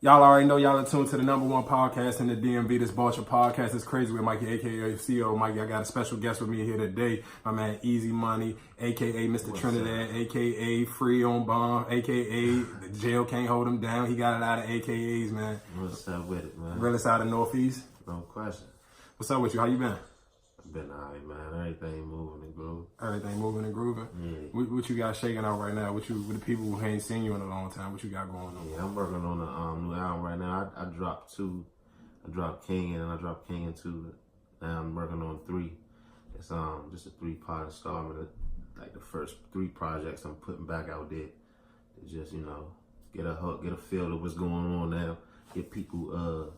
Y'all already know y'all are tuned to the #1 podcast in the DMV, this Bulture podcast. It's crazy with Mikey, a.k.a. CEO Mikey. I got a special guest with me here today, my man Eezymoney, a.k.a. Mr. Trinidad, a.k.a. Free on Bomb, a.k.a. the jail can't hold him down. He got a lot of AKAs, man. What's up with it, man? Realest out of Northeast. No question. What's up with you? How you been? I've been alright, man. Everything moving and grooving. Everything moving and grooving? Yeah. What you got shaking out right now? With the people who ain't seen you in a long time, what you got going on? Yeah, I'm working on a new album right now. I dropped 2. I dropped King and I dropped King and 2. Now I'm working on 3. It's just a 3-part installment. Like the first 3 projects I'm putting back out there. To just, get a hook, get a feel of what's going on now. Get people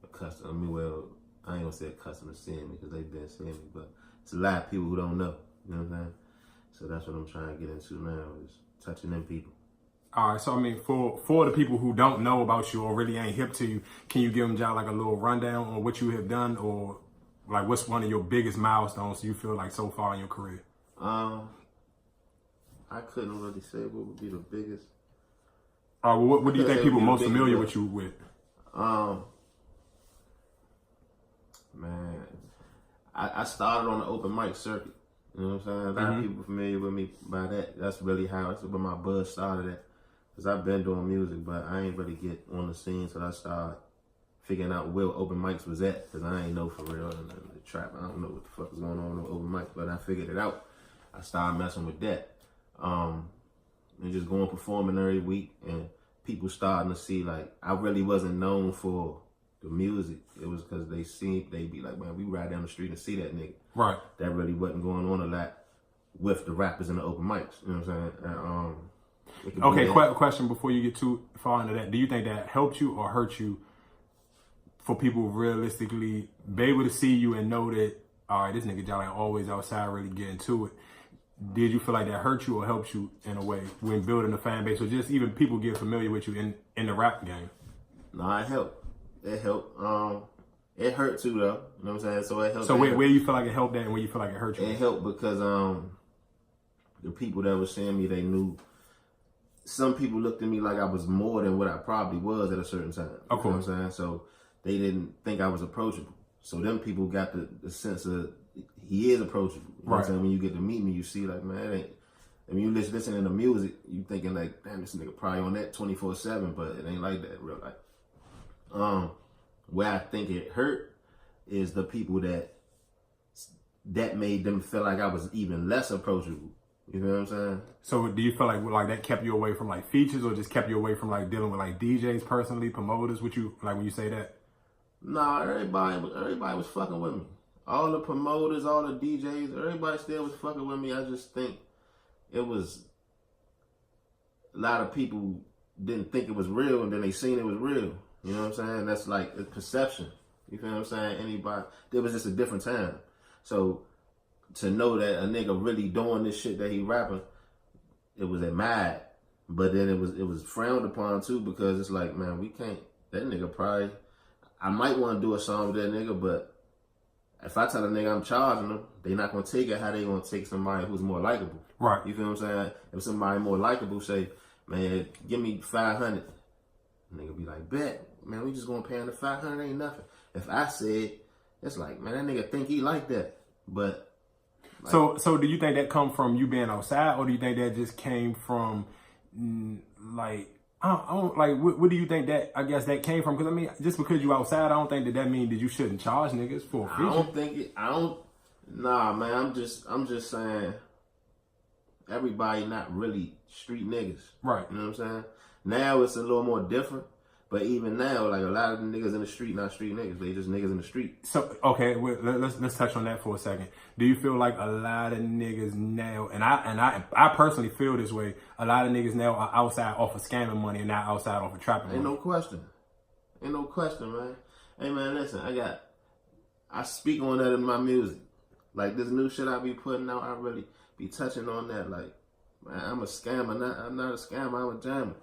accustomed. I mean, well, I ain't gonna say accustomed to seeing me because they've been seeing me, but it's a lot of people who don't know. You know what I'm saying? So that's what I'm trying to get into now, is touching them people. All right, so I mean, for the people who don't know about you or really ain't hip to you, can you give them just like a little rundown on what you have done, or like what's one of your biggest milestones you feel like so far in your career? I couldn't really say what would be the biggest. Well, what do you think people most familiar with you with? Man, I started on the open mic circuit. You know what I'm saying? A lot of people familiar with me by that. That's really that's where my buzz started at. Because I've been doing music, but I ain't really get on the scene until I started figuring out where open mics was at. Because I ain't know for real. And the trap, I don't know what the fuck is going on with open mics, but I figured it out. I started messing with that. And just going performing every week, and people starting to see, like, I really wasn't known for the music. It was because they be like, man, we ride down the street and see that nigga. Right. That really wasn't going on a lot with the rappers and the open mics. You know what I'm saying? Okay, question before you get too far into that. Do you think that helped you or hurt you for people realistically be able to see you and know that, all right, this nigga Jolly always outside really getting to it? Did you feel like that hurt you or helped you in a way when building a fan base, or just even people get familiar with you in the rap game? No, it helped. It helped. It hurt too, though. You know what I'm saying? So it helped. So where you feel like it helped that, and where you feel like it hurt you? It helped because the people that were seeing me, they knew. Some people looked at me like I was more than what I probably was at a certain time. Of course. You know what I'm saying? So they didn't think I was approachable. So them people got the sense of he is approachable. You know what I'm saying? When you get to meet me, you see like, man, it ain't. I mean, you listening to music, you thinking like, damn, this nigga probably on that 24/7, but it ain't like that in real life. Where I think it hurt is the people that made them feel like I was even less approachable. You know what I'm saying? So do you feel like that kept you away from like features, or just kept you away from like dealing with like DJs personally, promoters? What you like when you say that? Nah, everybody was fucking with me. All the promoters, all the DJs, everybody still was fucking with me. I just think it was a lot of people didn't think it was real, and then they seen it was real. You know what I'm saying? That's like a perception. You feel what I'm saying? There was just a different time. So to know that a nigga really doing this shit that he rapping, it was admired. But then it was frowned upon too, because it's like, man, we can't, that nigga probably, I might want to do a song with that nigga, but if I tell a nigga I'm charging them, they not going to take it how they going to take somebody who's more likable. Right. You feel what I'm saying? If somebody more likable say, man, give me 500, nigga be like, bet, man, we just going to pay him the 500, ain't nothing. If I said, it's like, man, that nigga think he like that. But like, so do you think that come from you being outside, or do you think that just came from like, I don't like, what do you think that, I guess that came from? Because I mean, just because you outside, I don't think that means that you shouldn't charge niggas for a feature. Nah, man, I'm just saying everybody not really street niggas. Right. You know what I'm saying? Now it's a little more different. But even now, like, a lot of the niggas in the street, not street niggas. They just niggas in the street. So, okay, let's touch on that for a second. Do you feel like a lot of niggas now, and I personally feel this way, a lot of niggas now are outside off of scamming money and not outside off of trapping money? Ain't no question, man. Hey, man, listen, I speak on that in my music. Like, this new shit I be putting out, I really be touching on that. Like, man, I'm a scammer. I'm not a scammer, I'm a jammer.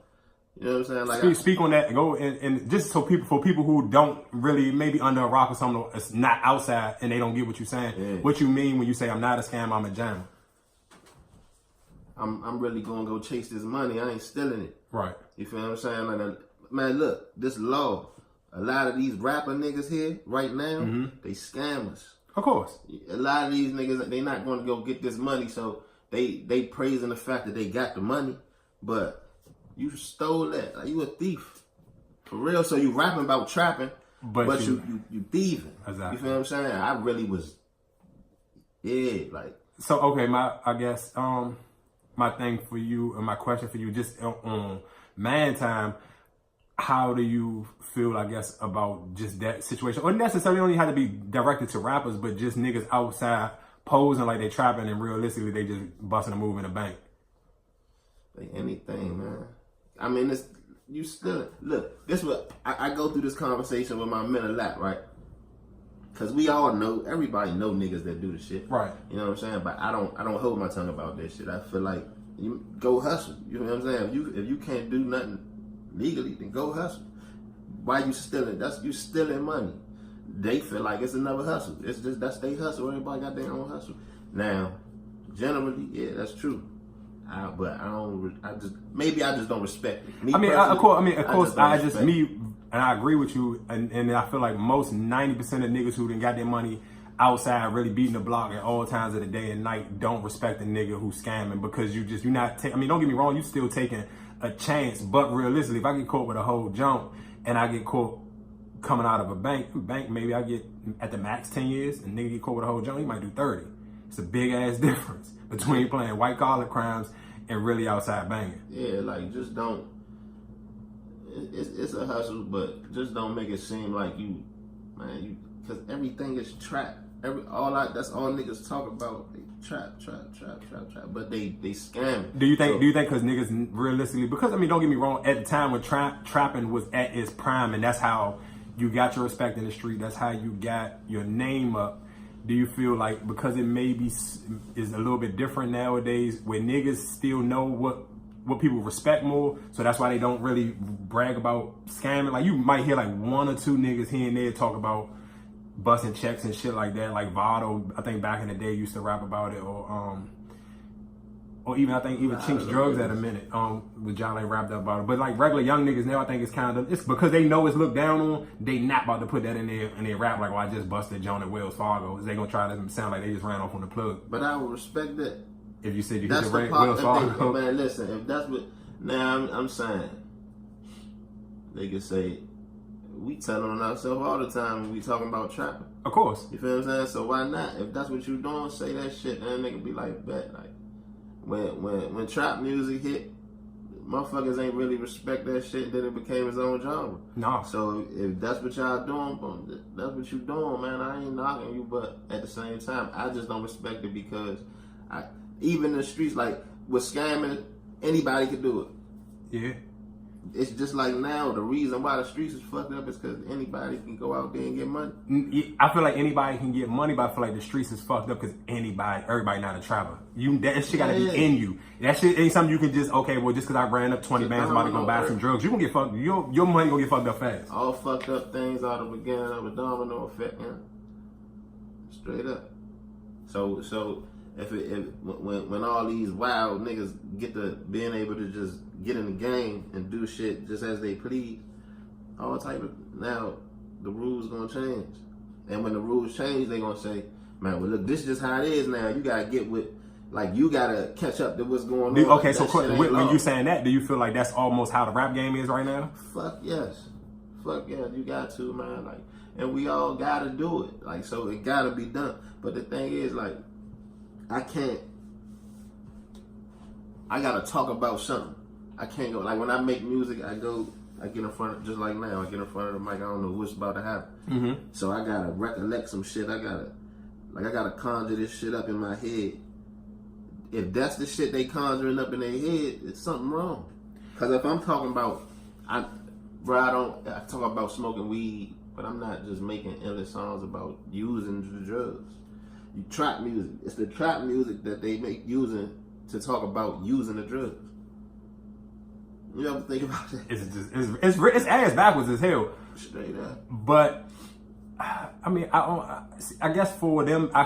You know what I'm saying? Like, speak on that and go and just so for people who don't really, maybe under a rock or something, it's not outside and they don't get what you're saying. Yeah. What you mean when you say I'm not a scam, I'm a jammer? I'm really gonna go chase this money. I ain't stealing it. Right. You feel what I'm saying? Like, man, look, this law. A lot of these rapper niggas here right now, they scammers. Of course. A lot of these niggas, they not going to go get this money, so they praising the fact that they got the money, but you stole that. Like, you a thief. For real. So you rapping about trapping, but you thieving. Exactly. You feel what I'm saying? I really was, like. So, okay, my thing for you, and my question for you, just on Man Time, how do you feel, I guess, about just that situation? Or necessarily don't even have to be directed to rappers, but just niggas outside posing like they trapping and realistically they just busting a move in a bank. Like anything, man. I mean, you still, look, this what, I go through this conversation with my men a lot, right? Because we all know, everybody know niggas that do the shit. Right. You know what I'm saying? But I don't hold my tongue about that shit. I feel like, you go hustle. You know what I'm saying? If you can't do nothing legally, then go hustle. Why you stealing? You stealing money. They feel like it's another hustle. It's just, that's their hustle. Everybody got their own hustle. Now, generally, yeah, that's true. But I just don't respect it. Me, of course, and I agree with you, and I feel like most 90% of niggas who done got their money outside really beating the block at all times of the day and night don't respect the nigga who's scamming, because you're not don't get me wrong, you still taking a chance, but realistically, if I get caught with a whole jump and I get caught coming out of a bank, maybe I get at the max 10 years, and nigga get caught with a whole jump, he might do 30. It's a big ass difference between playing white collar crimes and really outside banging. Yeah, like, just don't, it's a hustle, but just don't make it seem like because everything is trap. That's all niggas talk about. They trap. But they scam. Do you think because niggas realistically, because don't get me wrong, at the time when trapping was at its prime, and that's how you got your respect in the street, that's how you got your name up. Do you feel like because it maybe is a little bit different nowadays, where niggas still know what people respect more, so that's why they don't really brag about scamming? Like, you might hear like one or two niggas here and there talk about busting checks and shit like that. Like Vado, I think back in the day used to rap about it, or even I think Chinks Drugs at a minute, with Jolly rapped up about it. But like regular young niggas now, I think it's because they know it's looked down on, they not about to put that in their rap like, oh, I just busted John at Wells Fargo. They gonna try to sound like they just ran off on the plug. But I would respect that. If you said you hit the Wells Fargo. Man, listen, if that's what, now I'm saying, they could say, we telling on ourselves all the time when we talking about trapping. Of course. You feel what I'm saying? So why not? If that's what you doing, say that shit, and they can be like, bet. Like, when trap music hit, motherfuckers ain't really respect that shit, then it became his own genre. No. So if that's what y'all doing, that's what you doing, man. I ain't knocking you, but at the same time, I just don't respect it, because even in the streets, like, with scamming, anybody could do it. Yeah. It's just like now, the reason why the streets is fucked up is because anybody can go out there and get money. I feel like anybody can get money, but I feel like the streets is fucked up because everybody not a trapper. That shit gotta be in you. That shit ain't something you can just, okay, well, just because I ran up 20 bands, I'm about to go buy some drugs. You gonna get fucked. Your money gonna get fucked up fast. All fucked up things are the beginning of a domino effect, man. Straight up. So when all these wild niggas get to being able to just get in the game and do shit just as they please, all type of, now the rules gonna change. And when the rules change, they gonna say, man, well, look, this is just how it is now. You gotta get with, like, you gotta catch up to what's going on. Okay, so when you saying that, do you feel like that's almost how the rap game is right now? Fuck yes. You got to, man. Like, and we all gotta do it. Like, so it gotta be done. But the thing is, like, I gotta talk about something. I can't go, like, when I make music, I get in front of, just like now, I get in front of the mic, I don't know what's about to happen. Mm-hmm. So I gotta recollect some shit. I gotta conjure this shit up in my head. If that's the shit they conjuring up in their head, it's something wrong. Cause if I'm talking about, I talk about smoking weed, but I'm not just making endless songs about using the drugs. You trap music. It's the trap music that they make using to talk about using the drugs. You ever think about that? It's ass backwards as hell. Straight up. But I guess for them, I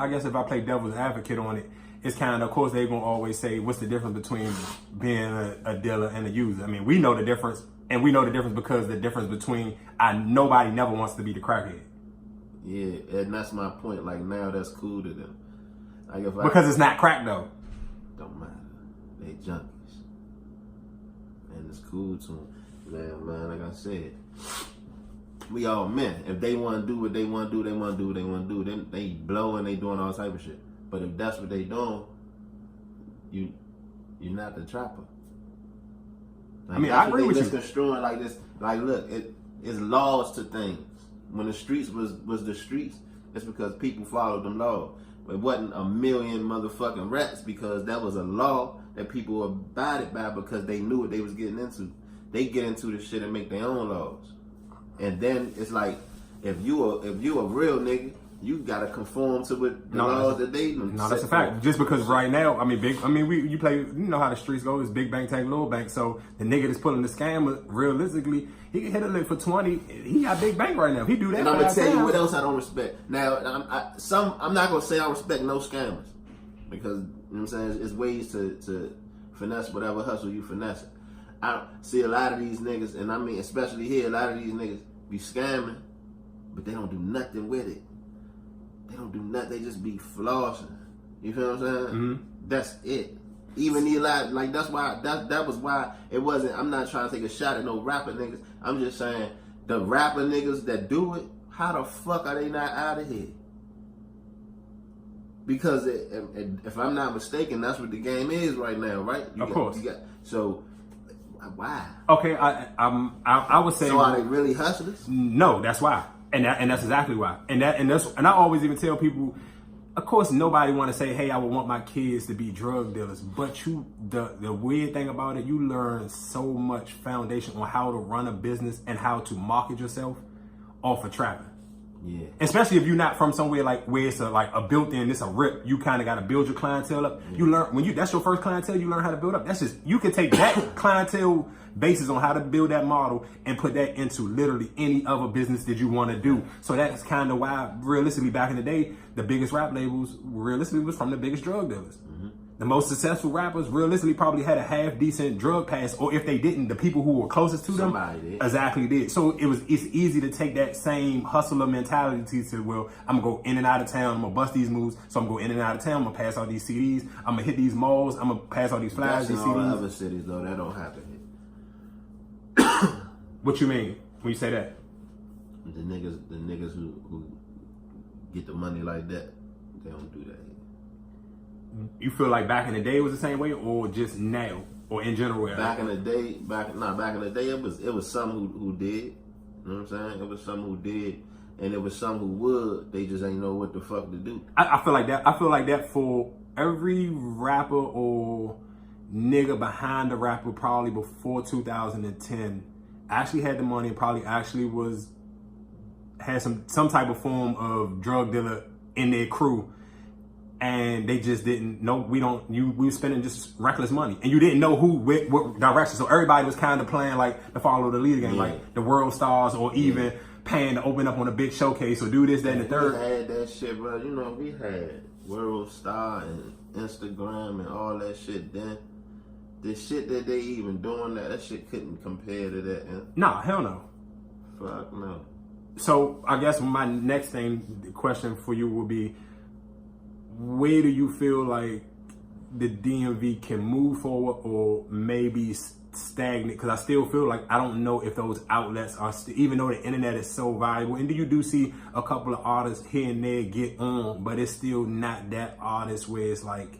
guess if I play devil's advocate on it, it's kind of course they're gonna always say, what's the difference between being a dealer and a user? I mean, we know the difference And we know the difference because the difference between nobody never wants to be the crackhead. Yeah, and that's my point. Like now, that's cool to them. Like if because it's not crack though. Don't matter. They junkies, and it's cool to them. Man, like I said, we all men. If they want to do what they want to do, they want to do what they want to do. Then they blowing, they doing all type of shit. But if that's what they doing, you're not the trapper. Like, I mean, I agree with you. Misconstruing like this. Like, look, it's laws to things. When the streets was the streets, it's because people followed them laws. It wasn't a million motherfucking rats because that was a law that people abided by because they knew what they was getting into. They get into the shit and make their own laws. And then it's like, if you a real nigga, you gotta conform to what the laws that they. No, that's a fact. Just because right now, you play. You know how the streets go. It's big bank, tank, little bank. So the nigga that's pulling the scammer, realistically, he can hit a lick for 20. He got big bank right now. If he do that, and I'm gonna tell you what else I don't respect. Now, I'm not gonna say I respect no scammers because you know what I'm saying. It's ways to finesse whatever hustle you finesse. I see a lot of these niggas, and I mean especially here, a lot of these niggas be scamming, but they don't do nothing with it. They don't do nothing. They just be flossing. You feel what I'm saying? Mm-hmm. That's it. Even these like that's why that was why it wasn't. I'm not trying to take a shot at no rapper niggas. I'm just saying the rapper niggas that do it. How the fuck are they not out of here? Because if I'm not mistaken, that's what the game is right now, right? Of course. So why? Okay, I would say. So are they really hustlers? No, that's why. And that's exactly why. And I always even tell people, of course, nobody want to say, hey, I would want my kids to be drug dealers. But the weird thing about it, you learn so much foundation on how to run a business and how to market yourself off of trapping. Yeah. Especially if you're not from somewhere like where it's a built-in, it's a rip. You kind of got to build your clientele up. Yeah. You learn that's your first clientele. You learn how to build up. That's just you can take that clientele basis on how to build that model and put that into literally any other business that you want to do. So that's kind of why, realistically, back in the day, the biggest rap labels realistically was from the biggest drug dealers. Mm-hmm. The most successful rappers realistically probably had a half decent drug pass, or if they didn't, the people who were closest to them exactly did. So it's easy to take that same hustler mentality to, well, I'm gonna go in and out of town, I'm gonna bust these moves, so I'm gonna go in and out of town, I'm gonna pass out these CDs, I'm gonna hit these malls, I'm gonna pass out these flyers, these CDs. In all other cities though, that don't happen here. What you mean when you say that? The niggas who get the money like that, they don't do that here. You feel like back in the day it was the same way, or just now, or in general? Back in the day, it was some who did. You know what I'm saying? It was some who did, and it was some who would. They just ain't know what the fuck to do. I feel like that. I feel like that for every rapper or nigga behind the rapper, probably before 2010, actually had the money and probably actually had some type of form of drug dealer in their crew. And they just didn't know. We were spending just reckless money, and you didn't know what direction. So everybody was kind of playing like the follow the leader game, like the world stars, or even paying to open up on a big showcase or do this, that, and the third. We had that shit, bro. You know, we had world star and Instagram and all that shit. Then the shit that they even doing that shit couldn't compare to that. Nah, hell no. Fuck no. So I guess my next question for you would be, where do you feel like the DMV can move forward or maybe stagnant? Because I still feel like I don't know if those outlets are even though the internet is so valuable. And you do see a couple of artists here and there get on, but it's still not that artist where it's like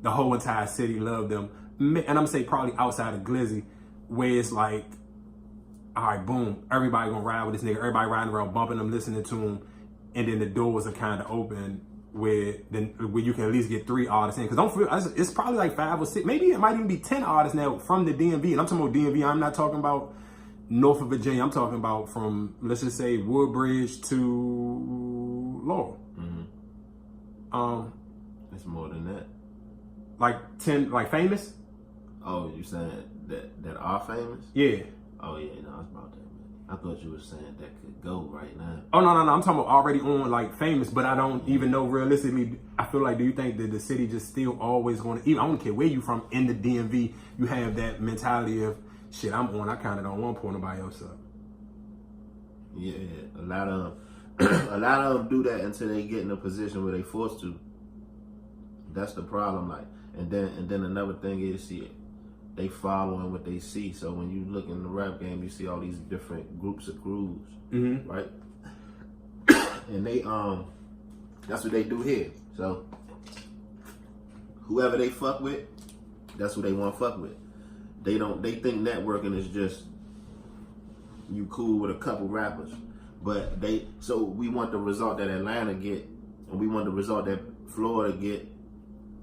the whole entire city love them. And I'm gonna say probably outside of Glizzy, where it's like, all right, boom, everybody gonna ride with this nigga. Everybody riding around bumping him, listening to him, and then the doors are kind of open where you can at least get 3 artists in. Because don't feel it's probably like 5 or 6, maybe it might even be 10 artists now from the DMV. And I'm talking about DMV. I'm not talking about Norfolk, Virginia. I'm talking about from, let's just say, Woodbridge to Laurel. Mm-hmm. It's more than that. Like 10, like famous. Oh, you saying that are famous? Yeah. Oh yeah, no, it's about that. I thought you were saying that could go right now. Oh, no. I'm talking about already on, like, famous, but I don't even know realistically. I feel like, do you think that the city just still always going to, I don't care where you from, in the DMV, you have that mentality of shit I'm on, I kind of don't want to pull nobody else up. Yeah, a lot of them do that until they get in a position where they forced to. That's the problem. Like, and then another thing is, see, they following what they see. So when you look in the rap game, you see all these different groups of crews, right? And they that's what they do here. So whoever they fuck with, that's who they want to fuck with. They think networking is just you cool with a couple rappers, but so we want the result that Atlanta get, and we want the result that Florida get,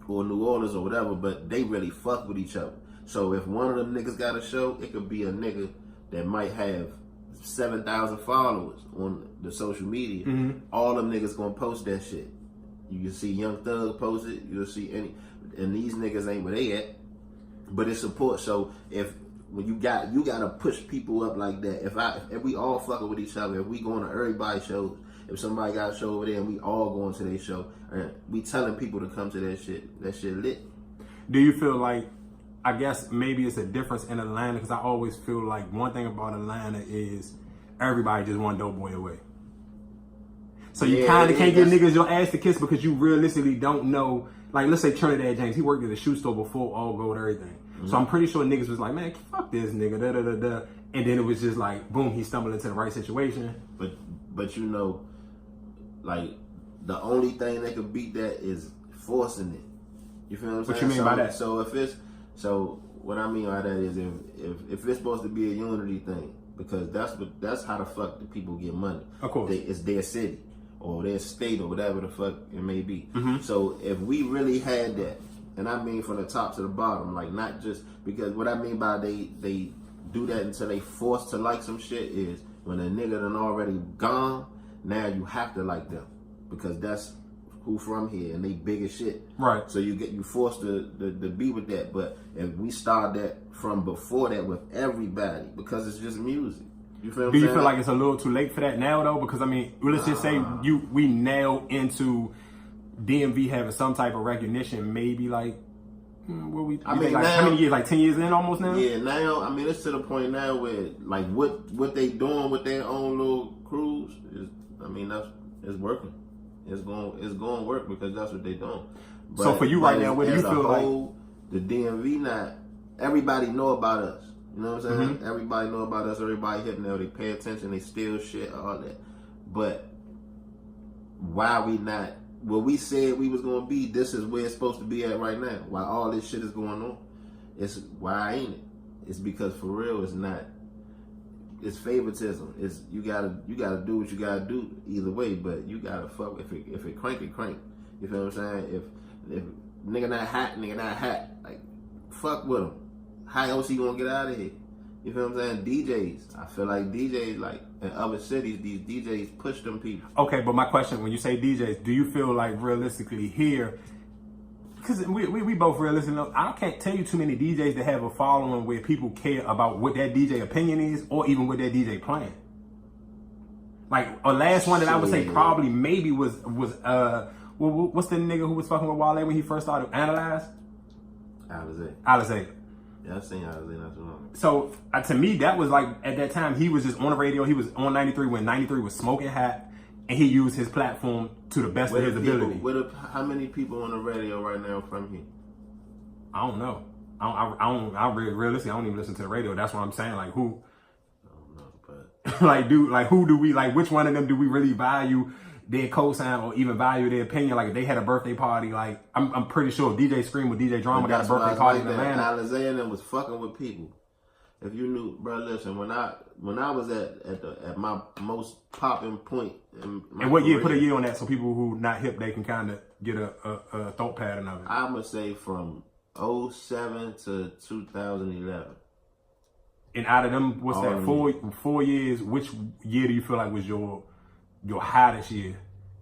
or New Orleans or whatever, but they really fuck with each other. So if one of them niggas got a show, it could be a nigga that might have 7,000 followers on the social media. All them niggas gonna post that shit. You can see Young Thug post it, you'll see and these niggas ain't where they at, but it's support. So when you gotta push people up like that. If we all fucking with each other, if we going to everybody's shows, if somebody got a show over there and we all going to their show, and we telling people to come to that shit lit. Do you feel like, I guess maybe it's a difference in Atlanta, because I always feel like one thing about Atlanta is everybody just want Dope Boy away. So you kind of can't give niggas your ass to kiss because you realistically don't know. Like, let's say Trinidad James, he worked at a shoe store before All Gold, everything. So I'm pretty sure niggas was like, man, fuck this nigga, da da da da. And then it was just like, boom, he stumbled into the right situation. But you know, like, the only thing that could beat that is forcing it. You feel what I'm saying? What you mean by that? So what I mean by that is if it's supposed to be a unity thing, because that's how the fuck the people get money. Of course. It's their city or their state or whatever the fuck it may be. So if we really had that, and I mean from the top to the bottom, like, not just because what I mean by they do that until they forced to like some shit is when a nigga done already gone, now you have to like them because that's who from here and they big as shit. Right. So you forced to be with that. But if we start that from before that with everybody, because it's just music. You feel what I'm saying? Do you feel like it's a little too late for that now though? Because I mean, let's just say we nail into DMV having some type of recognition, maybe like how many years? Like 10 years in almost now? Yeah, now I mean it's to the point now where like what they doing with their own little crews is, I mean, it's working. It's going to work because that's what they doing. But, so for you right now, what do you feel like? The DMV, not everybody know about us. You know what I'm saying? Everybody know about us. Everybody hitting there. They pay attention. They steal shit, all that. But why we not? What we said we was gonna be, this is where it's supposed to be at right now. While all this shit is going on, it's why ain't it? It's because for real, it's not. It's favoritism. It's you gotta do what you gotta do either way, but you gotta fuck if it crank it crank. You feel what I'm saying? If nigga not hot. Like, fuck with him. How else he gonna get out of here? You feel what I'm saying? DJs. I feel like DJs, like in other cities, these DJs push them people. Okay, but my question, when you say DJs, do you feel like realistically here, because we both realistic enough, I can't tell you too many DJs that have a following where people care about what that DJ opinion is or even what that DJ playing. Like a last one that I would say probably maybe was what's the nigga who was fucking with Wale when he first started? Analyze? Alizé. Yeah, I've seen Alizé not too long. So to me, that was like, at that time, he was just on the radio. He was on 93 when 93 was smoking hot, and he used his platform to the best of his ability. How many people on the radio right now from here? I don't know. I realistically, I don't even listen to the radio. That's what I'm saying. Like, who? I don't know, but who do we, like, which one of them do we really value their cosign or even value their opinion? Like, if they had a birthday party, like, I'm pretty sure if DJ Scream or DJ Drama got a birthday party in Atlanta. Alizé and them was fucking with people. If you knew, bro, listen, when I was at my most popping point in my and what year? career, Put a year on that so people who not hip, they can kind of get a thought pattern of it. I'm gonna say from 07 to 2011. And out of them, what's that? 4 years. Which year do you feel like was your hottest year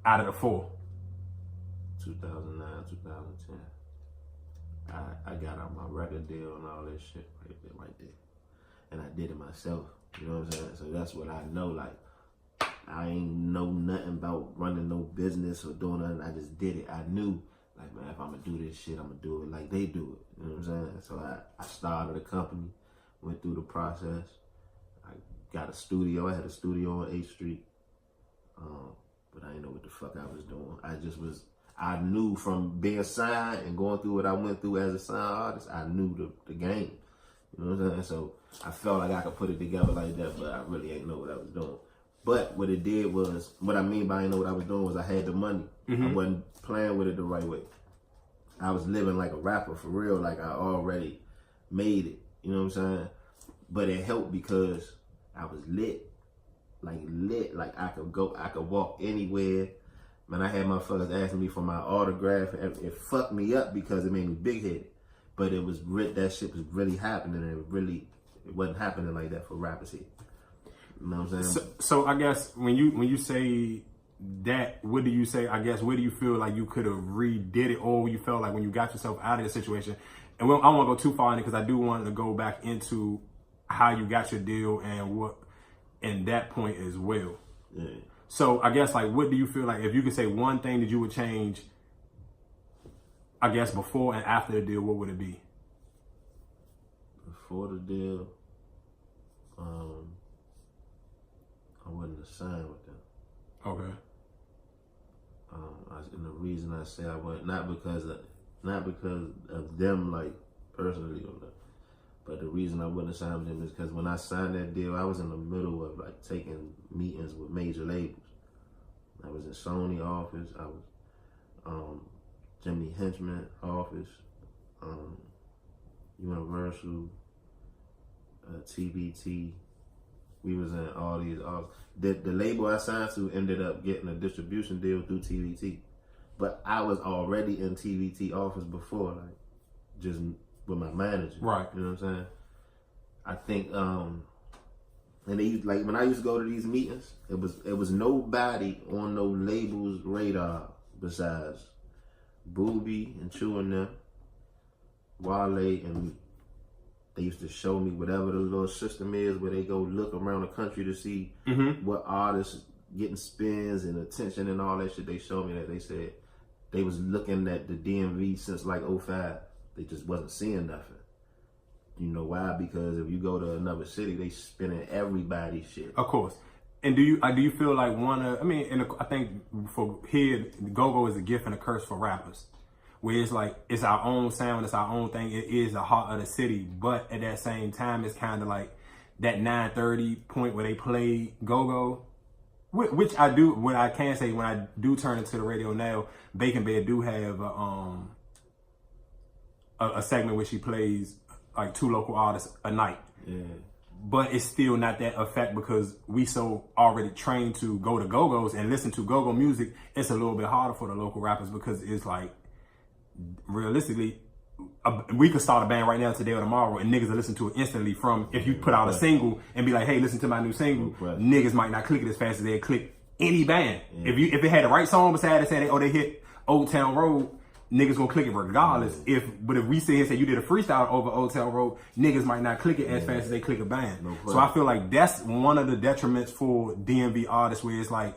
out of the 4? 2009, 2010. I got out my record deal and all that shit right there. And I did it myself. You know what I'm saying? So that's what I know. Like, I ain't know nothing about running no business or doing nothing. I just did it. I knew, like, man, if I'm gonna do this shit, I'm gonna do it like they do it. You know what I'm saying? So I started a company went through the process. I got a studio. I had a studio on 8th Street. But I didn't know what the fuck I was doing. I knew from being signed and going through what I went through as a signed artist, I knew the game. You know what I'm saying? So I felt like I could put it together like that, but I really ain't know what I was doing. But what it did was, what I mean by I didn't know what I was doing was I had the money. I wasn't playing with it the right way. I was living like a rapper for real, like I already made it. You know what I'm saying? But it helped because I was lit. Like I could walk anywhere. Man, I had motherfuckers asking me for my autograph. It fucked me up because it made me big headed. But it was that shit was really happening, and it wasn't happening like that for rappers here. You know what I'm saying? So I guess when you say that, what do you say? I guess where do you feel like you could have redid it, or you felt like when you got yourself out of the situation? And I don't want to go too far in it because I do want to go back into how you got your deal and that point as well. Yeah. So I guess like what do you feel like if you could say one thing that you would change? I guess before and after the deal, what would it be? Before the deal, I wouldn't have signed with them. Okay. And the reason I say I wouldn't, not because of them, like personally, but the reason I wouldn't have signed with them is because when I signed that deal, I was in the middle of like taking meetings with major labels. I was in Sony office. I was Jimmy Henchman office, Universal, TBT. We was in all these offices. The label I signed to ended up getting a distribution deal through TBT. But I was already in TBT office before, like just with my manager. Right. You know what I'm saying? I think and they used, like when I used to go to these meetings, it was nobody on no label's radar besides Booby and Chew and them, Wale and me. They used to show me whatever the little system is where they go look around the country to see what artists getting spins and attention and all that shit. They showed me that. They said they was looking at the DMV since like 2005. They just wasn't seeing nothing. You know why? Because if you go to another city, they spinning everybody's shit. Of course. And do you feel like I think for here, go-go is a gift and a curse for rappers. Where it's like, it's our own sound, it's our own thing, it is the heart of the city. But at that same time, it's kind of like that 9:30 point where they play go-go, which I do, what I can say, when I do turn into the radio now, Bacon Bed do have a segment where she plays like 2 local artists a night. Yeah. But it's still not that effect because we so already trained to go to go-go's and listen to go-go music. It's a little bit harder for the local rappers because it's like, realistically, we could start a band right now, today or tomorrow, and niggas will listen to it instantly. From if you put out a single and be like, hey, listen to my new single, niggas might not click it as fast as they click any band. Yeah. If it had the right song beside it, say they hit Old Town Road, niggas gonna click it regardless. But if we sit here and say you did a freestyle over Old Town Road, niggas might not click it as fast as they click a band. So I feel like that's one of the detriments for DMV artists, where it's like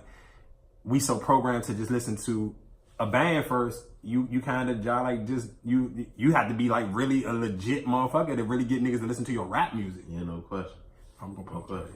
we so programmed to just listen to a band first. You kind of like just you have to be like really a legit motherfucker to really get niggas to listen to your rap music. Yeah, no question. I'm gonna pump that.